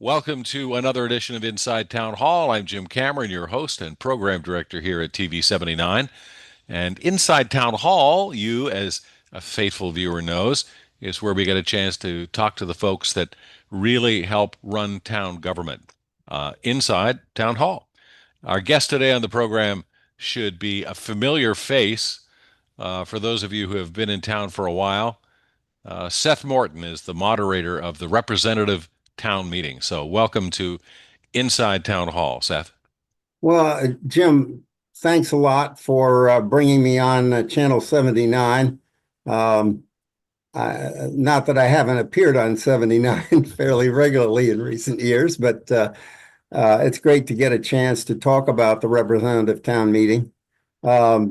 Welcome to another edition of Inside Town Hall. I'm Jim Cameron, your host and program director here at TV 79. And Inside Town Hall, you as a faithful viewer knows, is where we get a chance to talk to the folks that really help run town government inside Town Hall. Our guest today on the program should be a familiar face for those of you who have been in town for a while. Seth Morton is the moderator of the representative town meeting. So welcome to Inside Town Hall, Seth. Well, Jim, thanks a lot for bringing me on Channel 79. Not that I haven't appeared on 79 fairly regularly in recent years, but it's great to get a chance to talk about the representative town meeting. But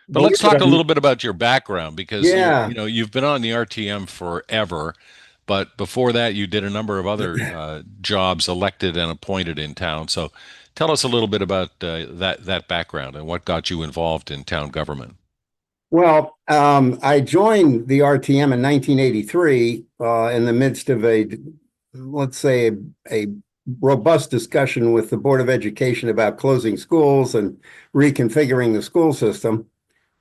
let's talk a little bit about your background because Yeah. you've been on the RTM forever, but before that you did a number of other jobs elected and appointed in town. So tell us a little bit about that background and what got you involved in town government. Well, I joined the RTM in 1983 in the midst of let's say, a robust discussion with the Board of Education about closing schools and reconfiguring the school system.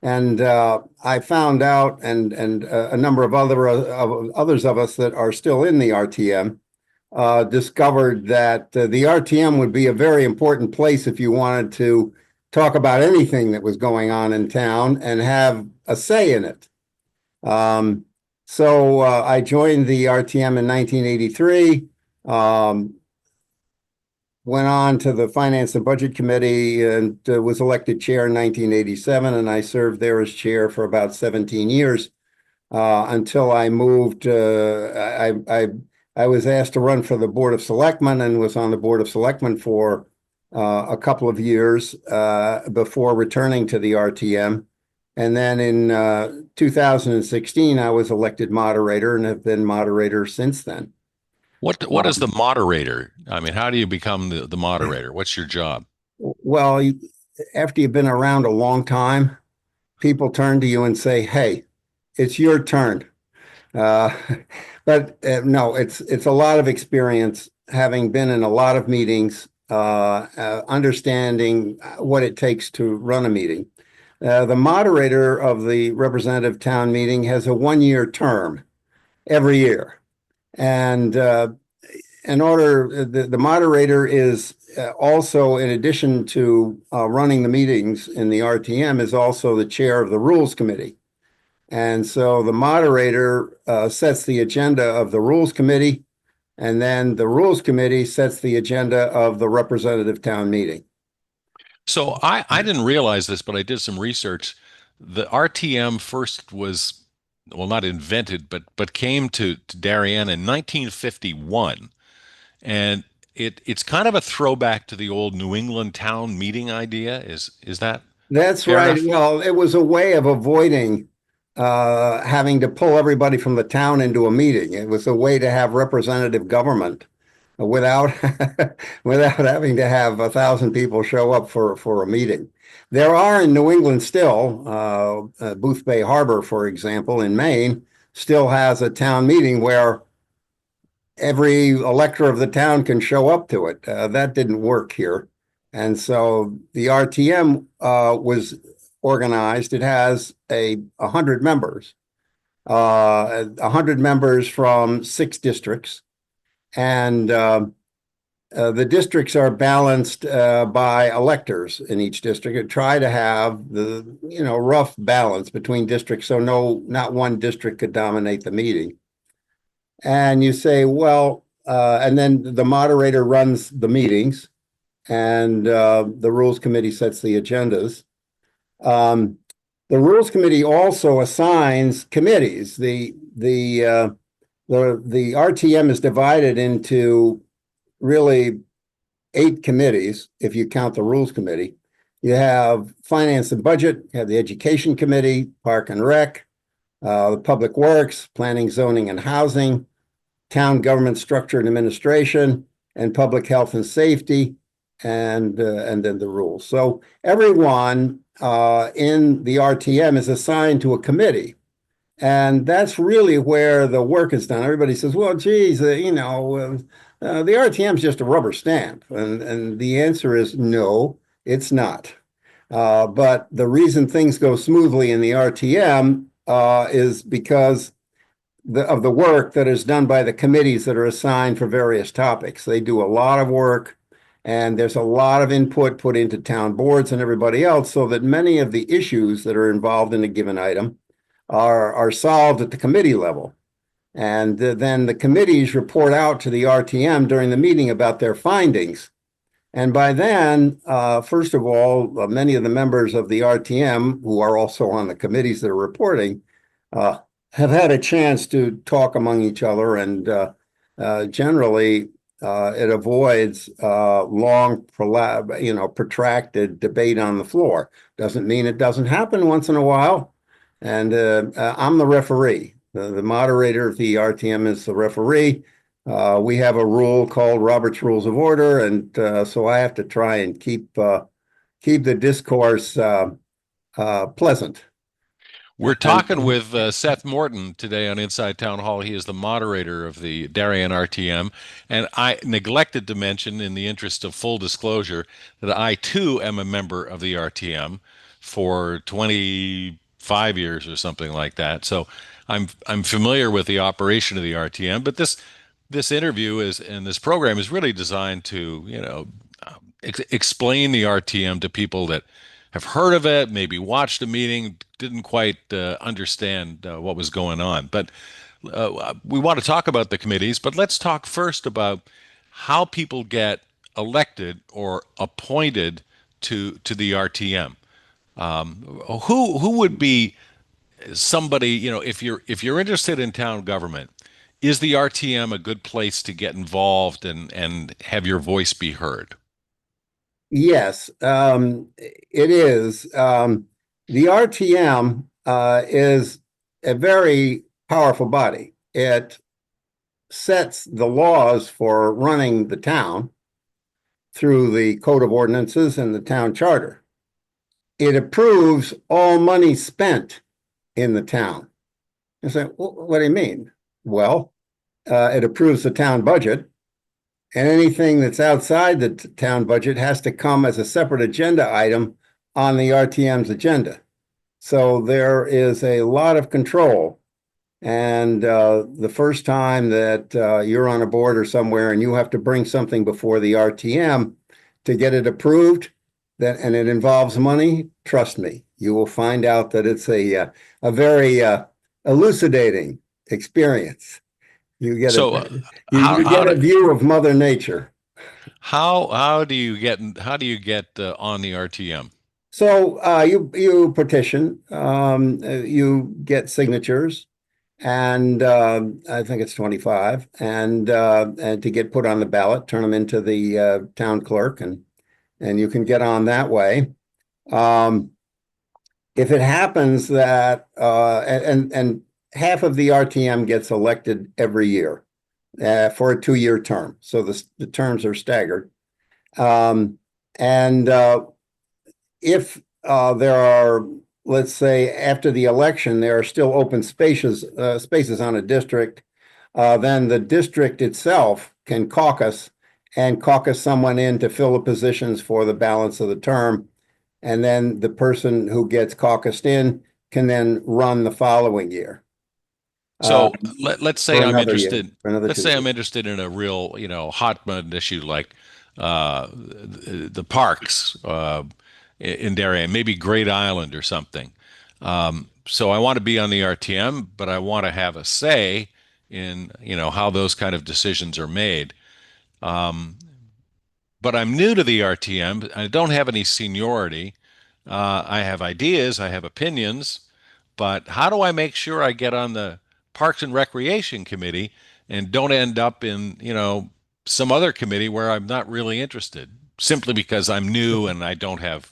And I found out, and a number of others of us that are still in the RTM discovered that the RTM would be a very important place if you wanted to talk about anything that was going on in town and have a say in it. So I joined the RTM in 1983. Went on to the Finance and Budget Committee and was elected chair in 1987, and I served there as chair for about 17 years until I moved. I was asked to run for the Board of Selectmen and was on the Board of Selectmen for a couple of years before returning to the RTM. And then in 2016, I was elected moderator and have been moderator since then. What is the moderator? I mean, how do you become the moderator? What's your job? Well, after you've been around a long time, people turn to you and say, "Hey, it's your turn." Uh, but no, it's a lot of experience, having been in a lot of meetings, understanding what it takes to run a meeting. The moderator of the representative town meeting has a 1-year term every year. And the moderator is also, in addition to running the meetings in the RTM, is also the chair of the Rules Committee. And so the moderator sets the agenda of the Rules Committee, and then the Rules Committee sets the agenda of the representative town meeting. So I didn't realize this, but I did some research. The RTM first was, well, not invented, but came to Darien in 1951, and it's kind of a throwback to the old New England town meeting idea. Is that That's fair right. enough? Well, it was a way of avoiding having to pull everybody from the town into a meeting. It was a way to have representative government without without having to have 1,000 people show up for a meeting. There are in New England still, Booth Bay Harbor, for example, in Maine, still has a town meeting where every elector of the town can show up to it. That didn't work here. And so the RTM was organized. It has 100 members, 100 members from 6 districts. And the districts are balanced by electors in each district and try to have the rough balance between districts, so not one district could dominate the meeting. And you say, well, and then the moderator runs the meetings, and the Rules Committee sets the agendas. The Rules Committee also assigns committees. The RTM is divided into really 8 committees, if you count the Rules Committee. You have Finance and Budget, you have the Education Committee, Park and Rec, the Public Works, Planning, Zoning, and Housing, Town Government Structure and Administration, and Public Health and Safety, and then the rules. So everyone in the RTM is assigned to a committee. And that's really where the work is done. Everybody says, well, geez, The RTM is just a rubber stamp, and the answer is no, it's not. But the reason things go smoothly in the RTM is because of the work that is done by the committees that are assigned for various topics. They do a lot of work, and there's a lot of input put into town boards and everybody else, so that many of the issues that are involved in a given item are solved at the committee level. And then the committees report out to the RTM during the meeting about their findings. And by then, first of all, many of the members of the RTM, who are also on the committees that are reporting, uh, have had a chance to talk among each other, and generally, it avoids long, protracted debate on the floor. Doesn't mean it doesn't happen once in a while. And I'm the referee. The moderator of the RTM is the referee. We have a rule called Robert's Rules of Order, and so I have to try and keep the discourse pleasant. We're talking And with Seth Morton today on Inside Town Hall. He is the moderator of the Darien RTM. And I neglected to mention, in the interest of full disclosure, that I too am a member of the RTM for 25 years or something like that. So I'm familiar with the operation of the RTM. But this interview is and this program is really designed to, explain the RTM to people that have heard of it, maybe watched a meeting, didn't quite understand what was going on. But we want to talk about the committees, but let's talk first about how people get elected or appointed to the RTM. Who would be somebody, if you're interested in town government, is the RTM a good place to get involved and have your voice be heard? yes, it is. The RTM is a very powerful body. It sets the laws for running the town through the Code of Ordinances and the town charter. It approves all money spent in the town. You say, what do you mean? Well, it approves the town budget, and anything that's outside the town budget has to come as a separate agenda item on the RTM's agenda. So there is a lot of control. And the first time that you're on a board or somewhere and you have to bring something before the RTM to get it approved, and it involves money, trust me, you will find out that it's a very elucidating experience. You get So you how get a do view of Mother Nature. how do you get on the RTM? So you petition, you get signatures, and I think it's 25, and to get put on the ballot, turn them into the town clerk, and you can get on that way. Um, if it happens that and half of the RTM gets elected every year for a 2-year term, so the terms are staggered. Um, and if there are, let's say, after the election, there are still open spaces on a district, then the district itself can caucus and caucus someone in to fill the positions for the balance of the term. And then the person who gets caucused in can then run the following year, uh, So let's say for I'm another year, interested. for another Let's two say I'm years. interested in a real, hot button issue like the parks in Darien, maybe Great Island or something. So I want to be on the RTM, but I want to have a say in, how those kind of decisions are made. But I'm new to the RTM. I don't have any seniority. I have ideas. I have opinions. But how do I make sure I get on the Parks and Recreation Committee and don't end up in, some other committee where I'm not really interested simply because I'm new and I don't have,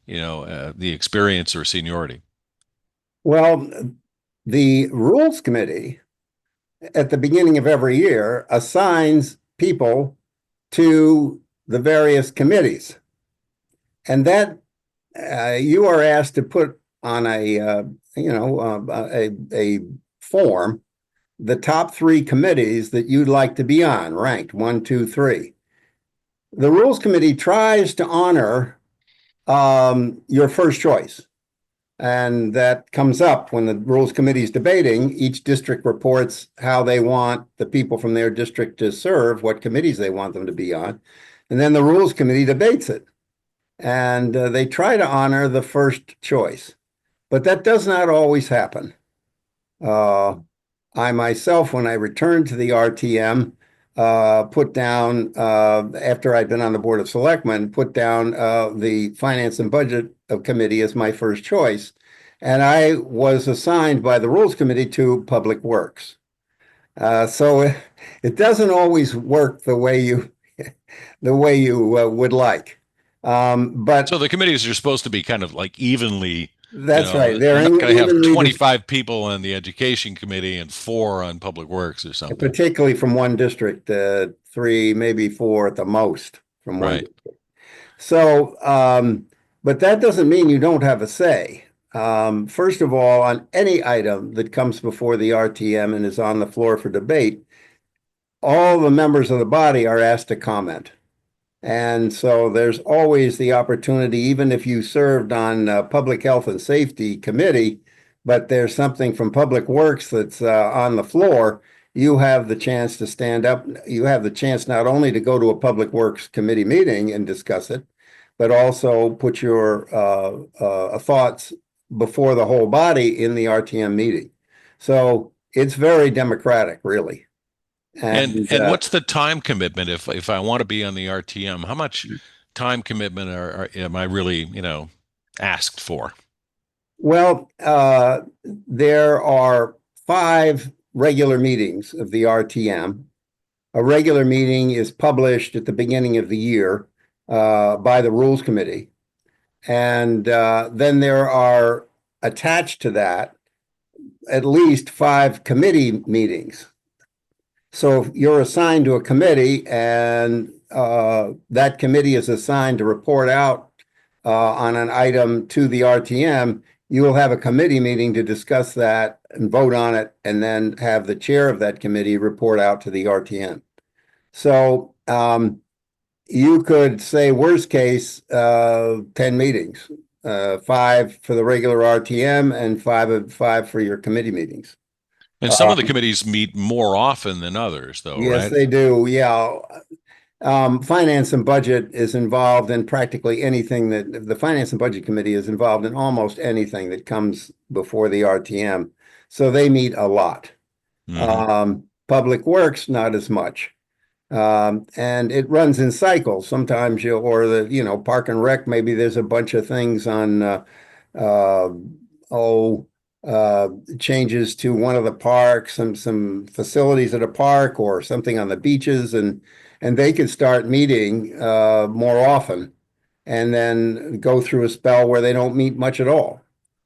the experience or seniority? Well, the Rules Committee at the beginning of every year assigns people to the various committees. And that you are asked to put on a form the top three committees that you'd like to be on, ranked one, two, three. The Rules Committee tries to honor your first choice. And that comes up when the Rules Committee is debating. Each district reports how they want the people from their district to serve, what committees they want them to be on. And then the Rules Committee debates it. And they try to honor the first choice. But that does not always happen. Uh, I myself, when I returned to the RTM, put down, after I'd been on the Board of Selectmen, put down the Finance and Budget Committee as my first choice. And I was assigned by the Rules Committee to Public Works. So it doesn't always work the way you would like. But So the committees are supposed to be kind of like evenly, that's right. you're They're not going to have evenly 25 people on the education committee and four on public works or something. particularly from one district, three, maybe four at the most from one. Right. So, but that doesn't mean you don't have a say. First of all, on any item that comes before the RTM and is on the floor for debate, all the members of the body are asked to comment. And so there's always the opportunity, even if you served on Public Health and Safety Committee, but there's something from Public Works that's on the floor, you have the chance to stand up. You have the chance not only to go to a Public Works Committee meeting and discuss it, but also put your thoughts before the whole body in the RTM meeting. So it's very democratic, really. And And and what's the time commitment if I want to be on the RTM? How much time commitment am I really, asked for? Well, there are five regular meetings of the RTM. A regular meeting is published at the beginning of the year by the Rules Committee. And then there are attached to that at least five committee meetings. So if you're assigned to a committee and that committee is assigned to report out on an item to the RTM, you will have a committee meeting to discuss that and vote on it, and then have the chair of that committee report out to the RTM. So you could say worst case, 10 meetings, five for the regular RTM and five for your committee meetings. And some of the Um, committees meet more often than others, though, yes, right? they do. Yeah. Finance and budget is involved in practically anything that the Finance and Budget Committee is involved in almost anything that comes before the RTM. So they meet a lot. Hmm. Public Works, not as much. And it runs in cycles. Sometimes or Park and Rec, maybe there's a bunch of things on, uh, oh, changes to one of the parks, some facilities at a park or something on the beaches, and they could start meeting more often and then go through a spell where they don't meet much at all.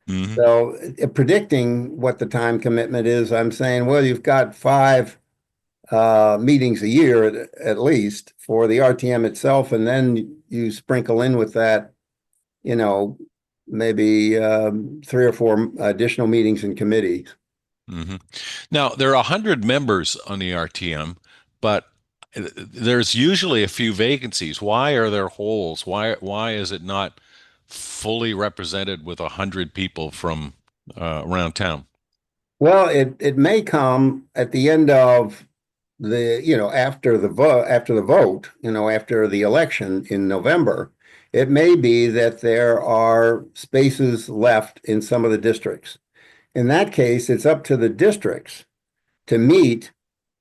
Hmm. So predicting what the time commitment is, I'm saying, well, you've got five meetings a year at least for the RTM itself, and then you sprinkle in with that, you know, maybe three or four additional meetings in committees. Hmm. Now, there are 100 members on the RTM, but there's usually a few vacancies. Why are there holes? Why is it not fully represented with 100 people from around town? Well, it may come at the end of after the vote, after the election in November. It may be that there are spaces left in some of the districts. In that case, it's up to the districts to meet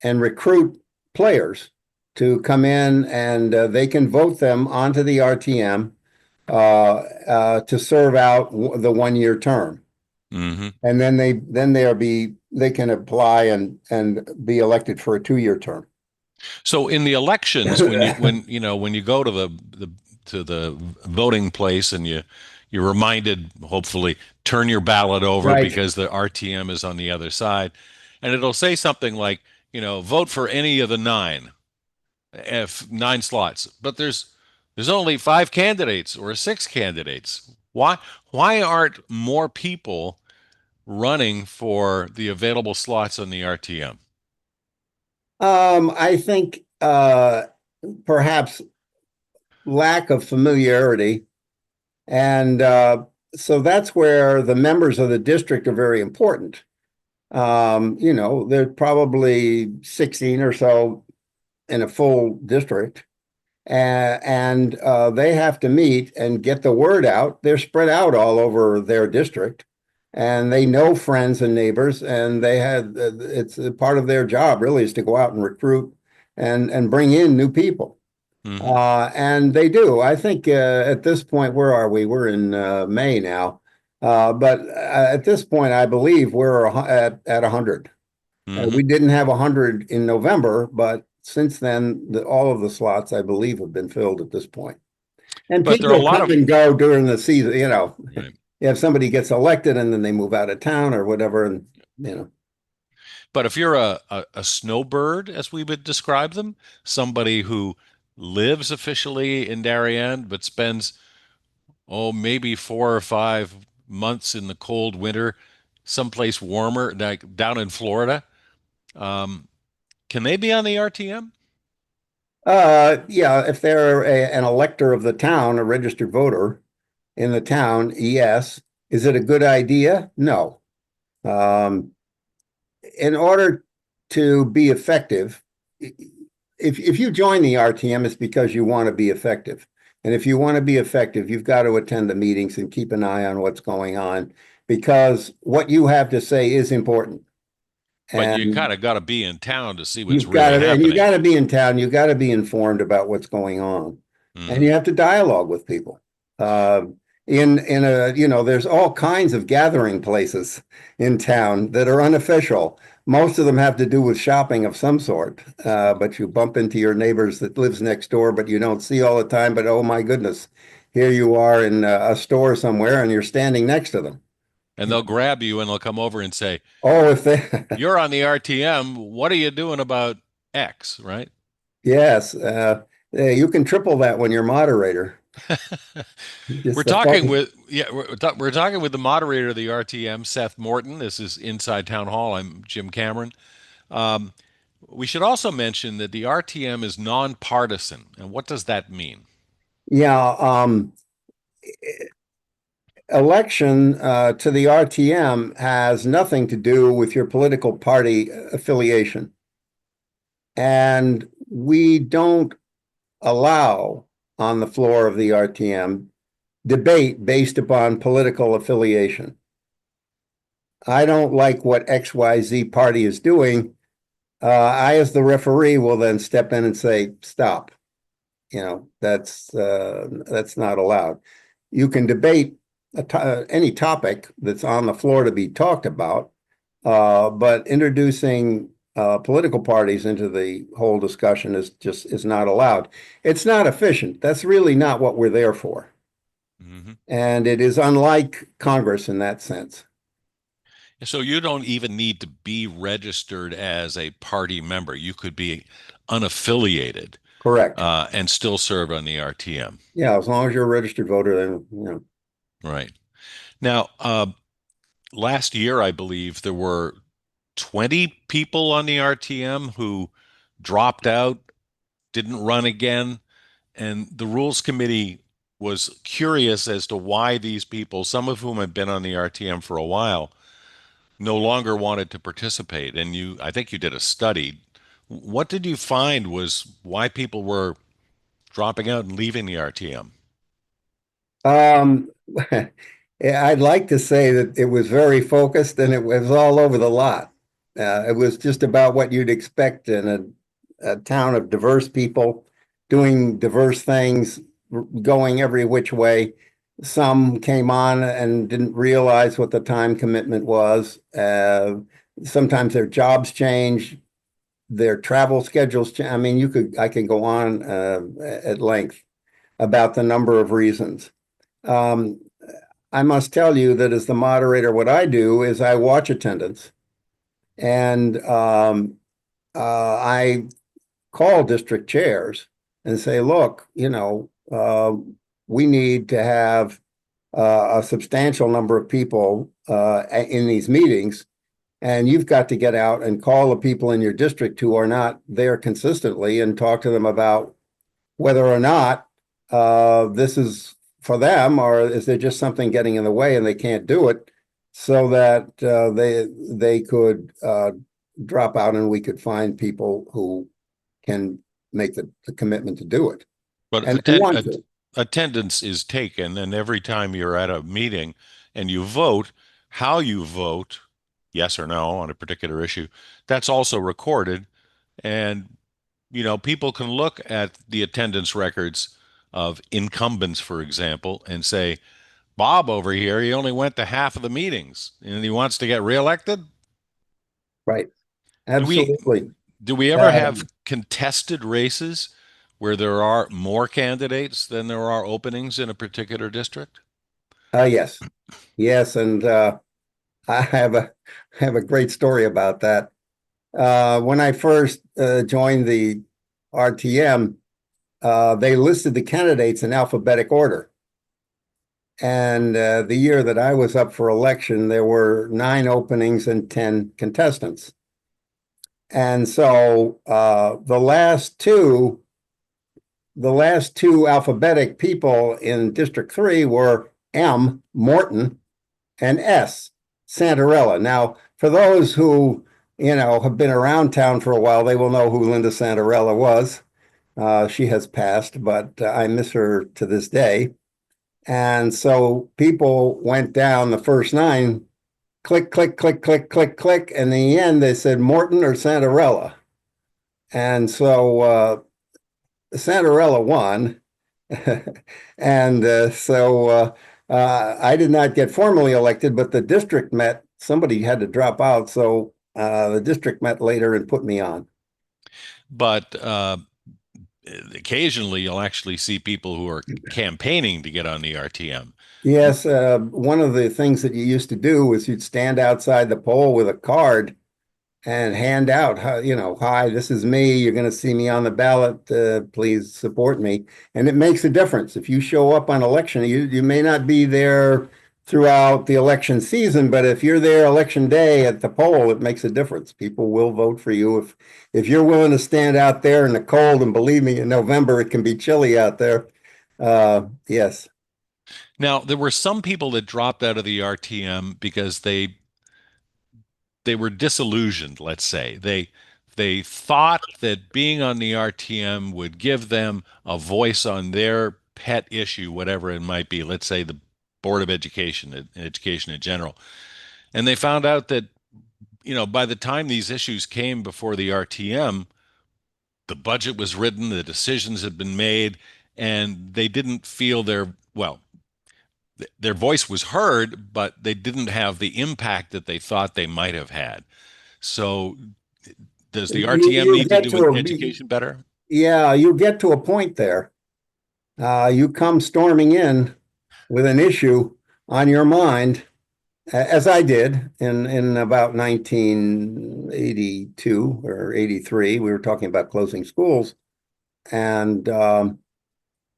and recruit players to come in, and they can vote them onto the RTM to serve out the 1 year term. Hmm. And then they can apply and be elected for a 2 year term. So in the elections, when you go to the voting place and you're reminded, hopefully, turn your ballot over Right. because the RTM is on the other side, and it'll say something like, vote for any of the nine, if nine slots, but there's only five candidates or six candidates. Why aren't more people running for the available slots on the RTM? I think perhaps lack of familiarity. And so that's where the members of the district are very important. There's probably 16 or so in a full district, and they have to meet and get the word out. They're spread out all over their district, and they know friends and neighbors, and it's a part of their job really is to go out and recruit and bring in new people. Hmm. And they do. I think at this point, where are we? We're in May now. But at this point, I believe we're at 100. We Hmm. didn't have 100 in November, but since then, all of the slots, I believe, have been filled at this point. And But there are a people lot come of and go during the season. right. If somebody gets elected and then they move out of town or whatever, and you know. But if you're a snowbird, as we would describe them, somebody who lives officially in Darien but spends, oh, maybe 4 or 5 months in the cold winter, someplace warmer, like down in Florida, um, can they be on the RTM? Yeah, if they're an elector of the town, a registered voter in the town, yes. Is it a good idea? No. Um, in order to be effective, if you join the RTM, it's because you want to be effective. And if you want to be effective, you've got to attend the meetings and keep an eye on what's going on because what you have to say is important. But you And kind of got to be in town to see what's you've got really to, and you happening. got to be in town. You got to be informed about what's going on, and Hmm. you have to dialogue with people. Uh, there's all kinds of gathering places in town that are unofficial. Most of them have to do with shopping of some sort, but you bump into your neighbors that lives next door, but you don't see all the time. But oh my goodness, here you are in a store somewhere, and you're standing next to them. And they'll grab you and they'll come over and say, Oh, if they, "You're on the RTM. What are you doing about X?" Right? yes, you can triple that when you're moderator. We're Just the talking phone. with yeah, we're talking with the moderator of the RTM, Seth Morton. This is Inside Town Hall. I'm Jim Cameron. Um, we should also mention that the RTM is nonpartisan, and what does that mean? Yeah, election to the RTM has nothing to do with your political party affiliation. And we don't allow on the floor of the RTM debate based upon political affiliation. I don't like what XYZ party is doing. I, as the referee, will then step in and say, stop. That's not allowed. You can debate any topic that's on the floor to be talked about, but introducing political parties into the whole discussion is not allowed. It's not efficient. That's really not what we're there for, Hmm. and it is unlike Congress in that sense. So you don't even need to be registered as a party member. You could be unaffiliated Correct. and still serve on the RTM. Yeah, as long as you're a registered voter, then. Right. Now, last year, I believe there were 20 people on the RTM who dropped out, didn't run again, and the Rules Committee was curious as to why these people, some of whom had been on the RTM for a while, no longer wanted to participate. And I think you did a study. What did you find was why people were dropping out and leaving the RTM? Um, yeah, I'd like to say that it was very focused and it was all over the lot. It was just about what you'd expect in a town of diverse people doing diverse things, going every which way. Some came on and didn't realize what the time commitment was. Sometimes their jobs change, their travel schedules change. I mean, I can go on at length about the number of reasons. Um, I must tell you that as the moderator, what I do is I watch attendance and I call district chairs and say, look, we need to have a substantial number of people in these meetings, and you've got to get out and call the people in your district who are not there consistently and talk to them about whether or not this is for them, or is there just something getting in the way and they can't do it, so that they could drop out and we could find people who can make the commitment to do it. But And they want to. attendance is taken, and every time you're at a meeting and you vote, how you vote, yes or no on a particular issue, that's also recorded. And, people can look at the attendance records of incumbents, for example, and say, Bob over here, he only went to half of the meetings and he wants to get reelected. Right. Do we Absolutely. do we ever Uh, have contested races where there are more candidates than there are openings in a particular district? yes. Yes. And I have a great story about that. When I first joined the RTM, they listed the candidates in alphabetic order. And the year that I was up for election, there were 9 openings and 10 contestants. And so the last two alphabetic people in District 3 were M, Morton, and S, Santarella. Now, for those who, have been around town for a while, they will know who Linda Santarella was. She has passed, but I miss her to this day. And so people went down the first 9, click, click, click, click, click, click. And in the end, they said Morton or Santarella. And so Santarella won. And I did not get formally elected, but the district met. Somebody had to drop out. So the district met later and put me on. But occasionally you'll actually see people who are campaigning to get on the RTM. Yes, one of the things that you used to do was you'd stand outside the poll with a card and hand out, hi, this is me. You're going to see me on the ballot. Please support me. And it makes a difference. If you show up on election, you may not be there throughout the election season, but if you're there election day at the poll, it makes a difference. People will vote for you if you're willing to stand out there in the cold. And believe me, in November it can be chilly out there. Yes. Now, there were some people that dropped out of the RTM because they were disillusioned, let's say. They thought that being on the RTM would give them a voice on their pet issue, whatever it might be. Let's say the Board of Education and education in general. And they found out that, by the time these issues came before the RTM, the budget was written, the decisions had been made, and they didn't feel their voice was heard, but they didn't have the impact that they thought they might have had. So, does the RTM You need to get do to with a, education better? yeah, you get to a point there. You come storming in with an issue on your mind, as I did in about 1982 or 83. We were talking about closing schools. And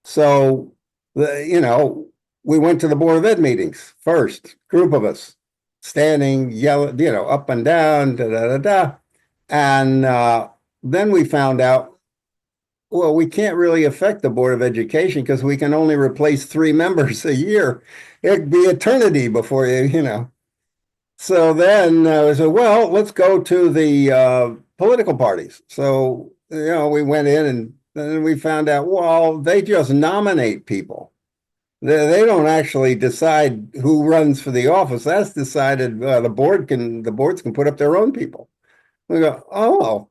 so, we went to the Board of Ed meetings first, group of us, standing, yelling, up and down, da da da da. And then we found out, well, we can't really affect the Board of Education because we can only replace 3 members a year. It'd be eternity before you. So then I said, well, let's go to the political parties. So, we went in and then we found out, well, they just nominate people. They don't actually decide who runs for the office. That's decided. The boards can put up their own people. We go, oh,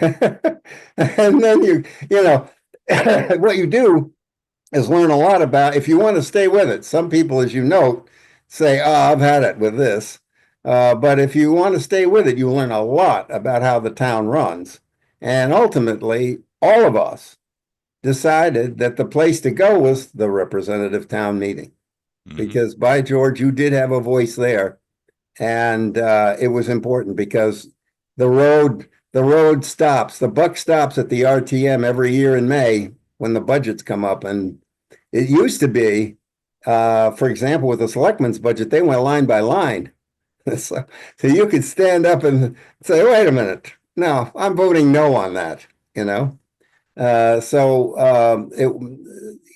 and then what you do is learn a lot about, if you want to stay with it. Some people, as you note, say, oh, I've had it with this. But if you want to stay with it, you learn a lot about how the town runs. And ultimately, all of us decided that the place to go was the representative town meeting, Hmm. because by George, you did have a voice there. And it was important because the buck stops at the RTM every year in May when the budgets come up. And it used to be For example, with the selectmen's budget, they went line by line. So, so you could stand up and say, wait a minute, no, I'm voting no on that, you know?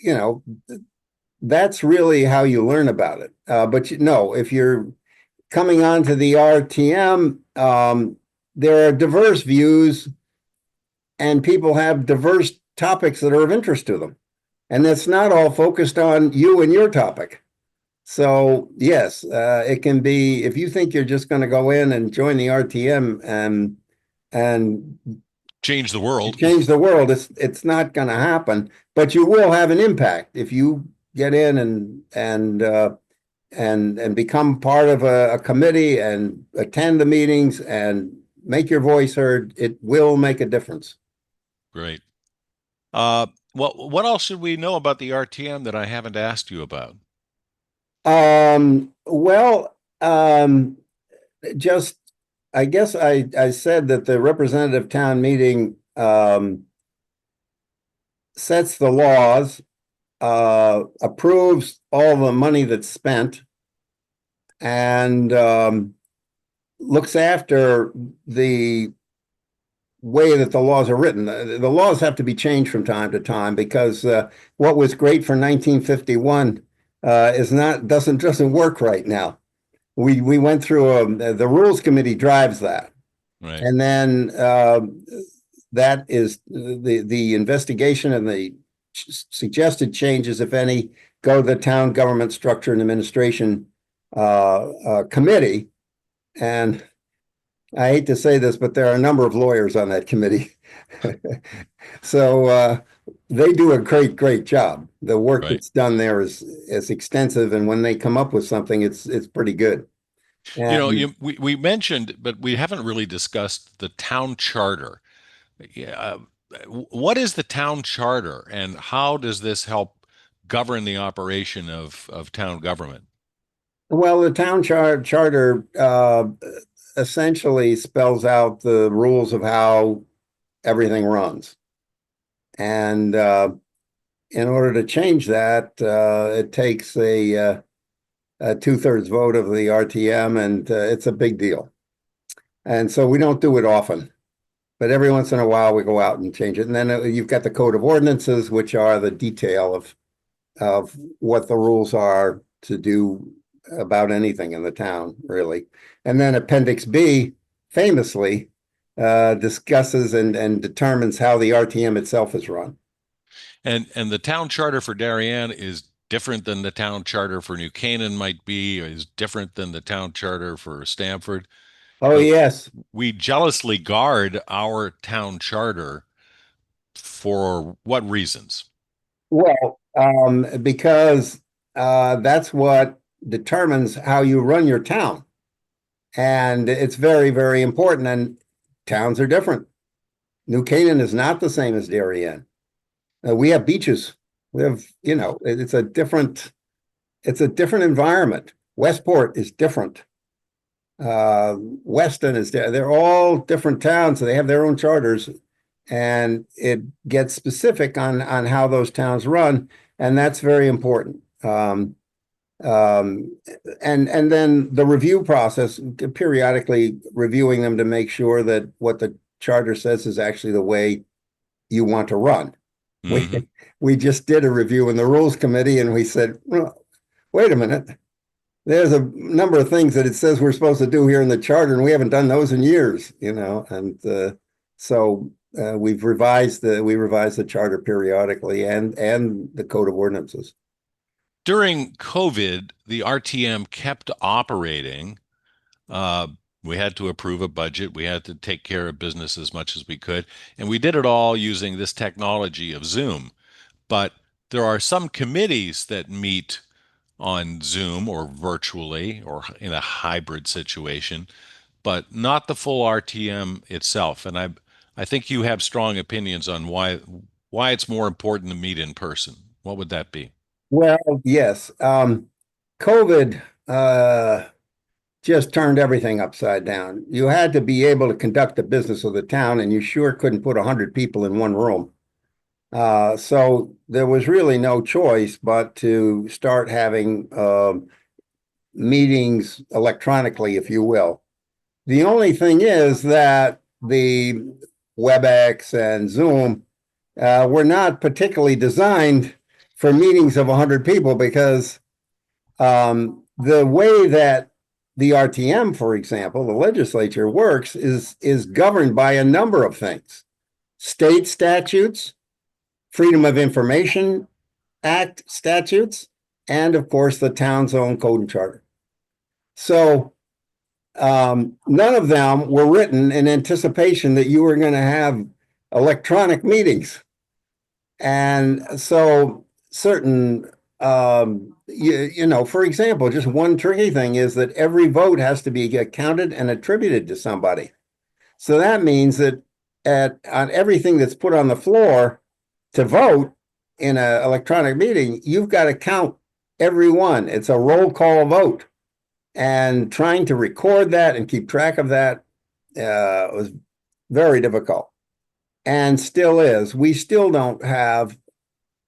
You know, that's really how you learn about it. But you know, if you're coming on to the RTM, there are diverse views and people have diverse topics that are of interest to them. And that's not all focused on you and your topic. So yes, it can be if you think you're just going to go in and join the RTM and Change the world. change the world, it's not going to happen. But you will have an impact if you get in and become part of a committee and attend the meetings and make your voice heard. It will make a difference. Great. Uh, what else should we know about the RTM that I haven't asked you about? Well, just I guess I said that the representative town meeting sets the laws, approves all the money that's spent, and looks after the way that the laws are written. The laws have to be changed from time to time because what was great for 1951 is not doesn't work right now. We went through the rules committee drives that, Right. and then that is the investigation and the suggested changes, if any, go to the town government structure and administration committee. And I hate to say this, but there are a number of lawyers on that committee. So they do a great job. The work Right. that's done there is extensive, and when they come up with something, it's pretty good. You know, And we mentioned, but we haven't really discussed the town charter. Yeah, what is the town charter and how does this help govern the operation of town government? well, the town charter essentially spells out the rules of how everything runs. And in order to change that, it takes a two-thirds vote of the RTM, and it's a big deal. And so we don't do it often, but every once in a while we go out and change it. And then you've got the code of ordinances, which are the detail of what the rules are to do about anything in the town, really. And then Appendix B famously discusses and determines how the RTM itself is run. And the town charter for Darien is different than the town charter for New Canaan might be, or is different than the town charter for Stamford. Oh, Uh, yes. we jealously guard our town charter for what reasons? Well, because that's what determines how you run your town. And it's very important. And towns are different. New Canaan is not the same as Darien. We have beaches. We have, you know, it's a different environment. Westport is different. Weston is there. They're all different towns, so they have their own charters, and it gets specific on how those towns run, and that's very important. Um, and then the review process, periodically reviewing them to make sure that what the charter says is actually the way you want to run. We Hmm. we just did a review in the rules committee, and we said, well, wait a minute. There's a number of things that it says we're supposed to do here in the charter, and we haven't done those in years, you know. And so we revised the charter periodically and the code of ordinances. During COVID, the RTM kept operating. Uh, we had to approve a budget. We had to take care of business as much as we could. And we did it all using this technology of Zoom. But there are some committees that meet on Zoom or virtually or in a hybrid situation, but not the full RTM itself. And I think you have strong opinions on why it's more important to meet in person. What would that be? Well, yes, COVID just turned everything upside down. You had to be able to conduct the business of the town, and you sure couldn't put 100 people in one room. So there was really no choice but to start having meetings electronically, if you will. The only thing is that the WebEx and Zoom were not particularly designed for meetings of 100 people because the way that the RTM, for example, the legislature works is governed by a number of things: state statutes, Freedom of Information Act statutes, and of course the town's own code and charter. So none of them were written in anticipation that you were going to have electronic meetings. And so certain, for example, just one tricky thing is that every vote has to be counted and attributed to somebody. So that means that on everything that's put on the floor to vote in an electronic meeting, you've got to count every one. It's a roll call vote. And trying to record that and keep track of that was very difficult, and still is. We still don't have.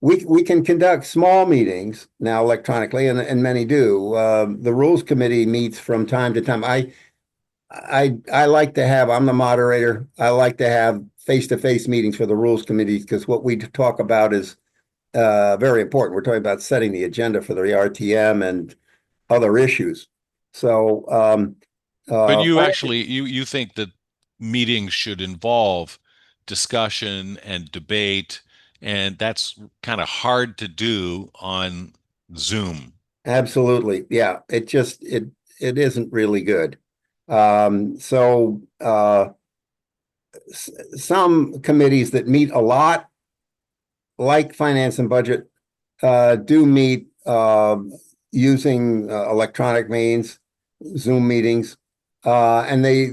We can conduct small meetings now electronically, and many do. The Rules Committee meets from time to time. I like to have. I'm the moderator. I like to have face-to-face meetings for the Rules Committee because what we talk about is very important. We're talking about setting the agenda for the RTM and other issues. So, But you actually you think that meetings should involve discussion and debate, and that's kind of hard to do on Zoom. absolutely, yeah. It isn't really good. Some committees that meet a lot, like finance and budget, do meet using electronic means, Zoom meetings, and they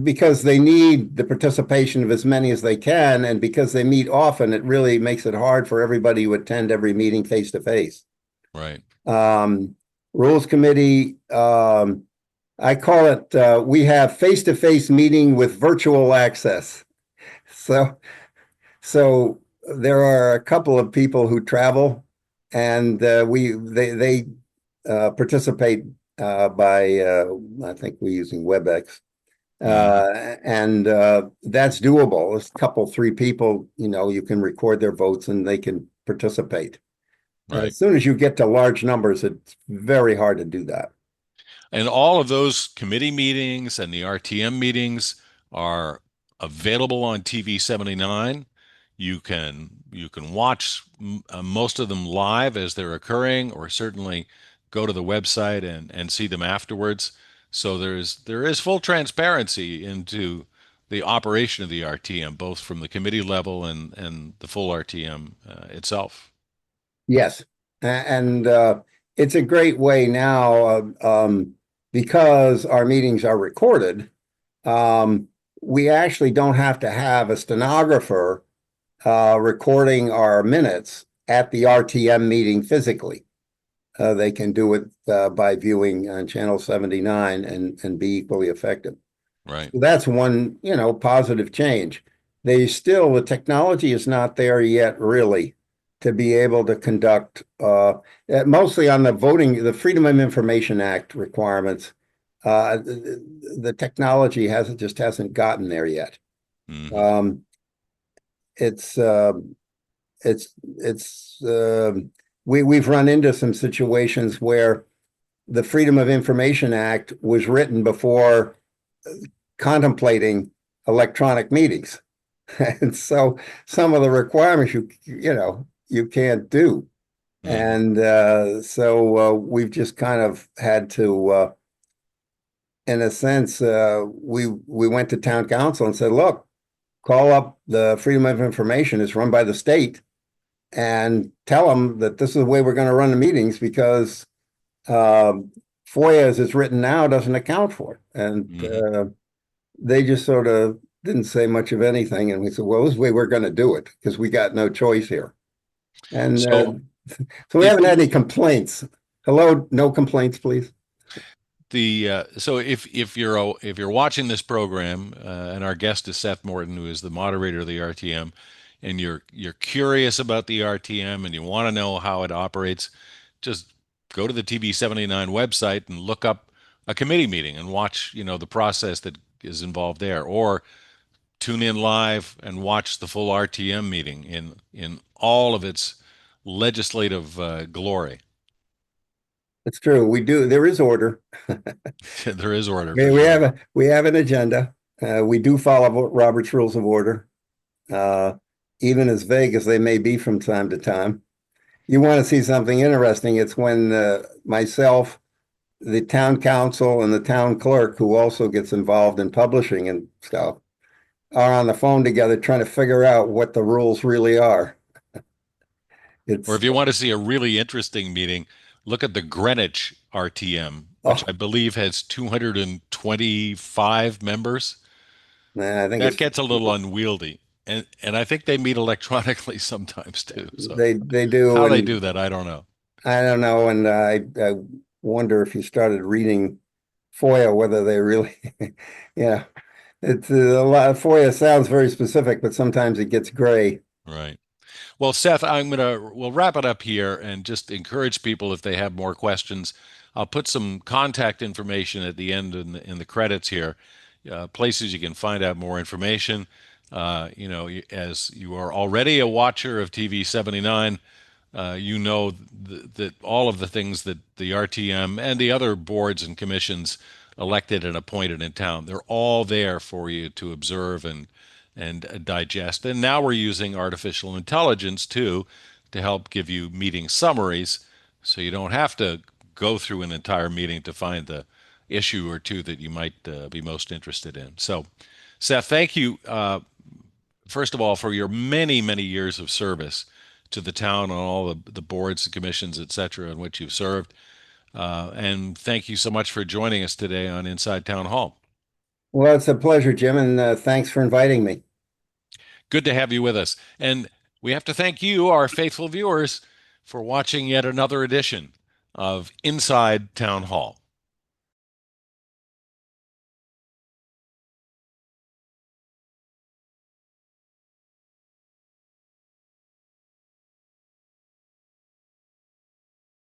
because they need the participation of as many as they can, and because they meet often, it really makes it hard for everybody to attend every meeting face to face. Right. Rules Committee, I call it. We have face to face meeting with virtual access. So so there are a couple of people who travel, and they participate by I think we're using WebEx, Hmm. and that's doable. It's a couple, three people. You can record their votes and they can participate. Right. As soon as you get to large numbers, it's very hard to do that. And all of those committee meetings and the RTM meetings are available on TV 79. You can watch most of them live as they're occurring, or certainly go to the website and see them afterwards. So there is full transparency into the operation of the RTM, both from the committee level and the full RTM itself. Yes, and it's a great way now because our meetings are recorded. Um, we actually don't have to have a stenographer recording our minutes at the RTM meeting physically. They can do it by viewing on channel 79 and be equally effective. Right. So that's one, positive change. The technology is not there yet, really, to be able to conduct, mostly on the Freedom of Information Act requirements. The technology hasn't gotten there yet. Hmm. Um, it's it's we've run into some situations where the Freedom of Information Act was written before contemplating electronic meetings. And so some of the requirements you can't do. Hmm. And so we've just kind of had to in a sense we went to town council and said, look, call up the Freedom of Information. It's run by the state, and tell them that this is the way we're going to run the meetings because FOIA as it's written now doesn't account for it. And Hmm. they just sort of didn't say much of anything. And we said, well, this is the way we're going to do it because we got no choice here. And So so we if haven't had any complaints. Hello, no complaints, please. so if you're watching this program, and our guest is Seth Morton, who is the moderator of the RTM, and you're curious about the RTM and you want to know how it operates, just go to the TV 79 website and look up a committee meeting and watch, the process that is involved there, or tune in live and watch the full RTM meeting in all of its legislative glory. It's true. We do. There is order. There is order We, for we have sure. a we have an agenda. We do follow Robert's Rules of Order, uh, even as vague as they may be from time to time. You want to see something interesting? It's when myself, the town council, and the town clerk, who also gets involved in publishing and stuff, are on the phone together trying to figure out what the rules really are. Or It's if you want to see a really interesting meeting, look at the Greenwich RTM, which oh I believe has 225 members. man, I think That it's gets a little unwieldy. And I think they meet electronically sometimes too. So they do, how they and do that, I don't know. I don't know, and I wonder if you started reading FOIA whether they really, yeah, it's a lot. FOIA sounds very specific, but sometimes it gets gray. Right. Well, Seth, we'll wrap it up here and just encourage people if they have more questions. I'll put some contact information at the end in the credits here, places you can find out more information. As you are already a watcher of TV 79, that all of the things that the RTM and the other boards and commissions elected and appointed in town, they're all there for you to observe and digest. And now we're using artificial intelligence too to help give you meeting summaries, so you don't have to go through an entire meeting to find the issue or two that you might be most interested in. So, Seth, thank you first of all for your many, many years of service to the town on all the boards and commissions, et cetera, in which you've served. And thank you so much for joining us today on Inside Town Hall. Well, it's a pleasure, Jim, and thanks for inviting me. Good to have you with us. And we have to thank you, our faithful viewers, for watching yet another edition of Inside Town Hall.